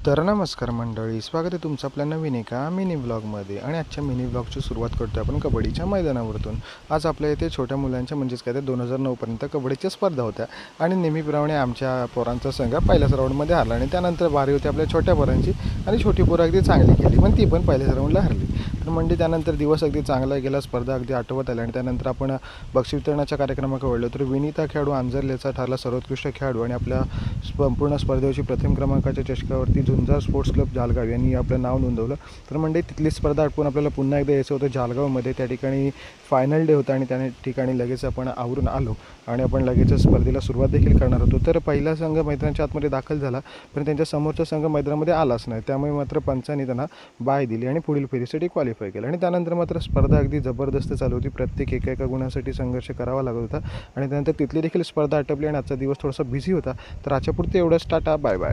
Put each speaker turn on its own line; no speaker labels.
तर नमस्कार मंडळी, स्वागत आहे तुमचं आपल्या नवीन एका मिनी ब्लॉगमध्ये. आणि आजच्या मिनी ब्लॉगची सुरुवात करतो आपण कबड्डीच्या मैदानावरतून. आज आपल्या इथे छोट्या मुलांच्या म्हणजेच काय ते 2009पर्यंत कबड्डीच्या स्पर्धा होत्या आणि नेहमीप्रमाणे आमच्या पोरांचा संघ पहिल्याच राऊंडमध्ये हरला आणि त्यानंतर बारी होती आपल्या छोट्या पोरांची आणि छोटी पोरं अगदी चांगली केली, पण ती पण पहिल्याच राऊंडला हरली. तर म्हणजे त्यानंतर दिवस अगदी चांगला गेला, स्पर्धा अगदी आठवत आल्या आणि त्यानंतर आपण बक्षीस वितरणाच्या कार्यक्रमाकडे वळलो. तर विनीता खेळाडू आंजर्लेचा ठरला सर्वोत्कृष्ट खेळाडू आणि आपल्या संपूर्ण स्पर्धेची प्रथम क्रमांकाच्या चषकावरती झुंजार स्पोर्ट्स क्लब जालगाव यांनी आपलं नाव नोंदवलं. तर म्हणजे तिथली स्पर्धा आटपून आपल्याला पुन्हा एकदा यायचं होतं जालगावमध्ये. त्या ठिकाणी फायनल डे होता आणि त्या ठिकाणी लगेच आपण आवरून आलो आणि आपण लगेच स्पर्धेला सुरुवात देखील करणार होतो. तर पहिला संघ मैदानाच्या आतमध्ये दाखल झाला, पण त्यांच्या समोरचा संघ मैदानामध्ये आलाच नाही. त्यामुळे मात्र पंचांनी त्यांना बाय दिली आणि पुढील फेरीसाठी क्वालिफाय केलं. आणि त्यानंतर मात्र स्पर्धा अगदी जबरदस्त चालू होती. प्रत्येक एका गुणासाठी संघर्ष करावा लागत होता आणि त्यानंतर तिथली देखील स्पर्धा आटपली आणि आजचा दिवस थोडासा बिझी होता. तर आजच्यापुरते एवढंच. Tata, bye bye.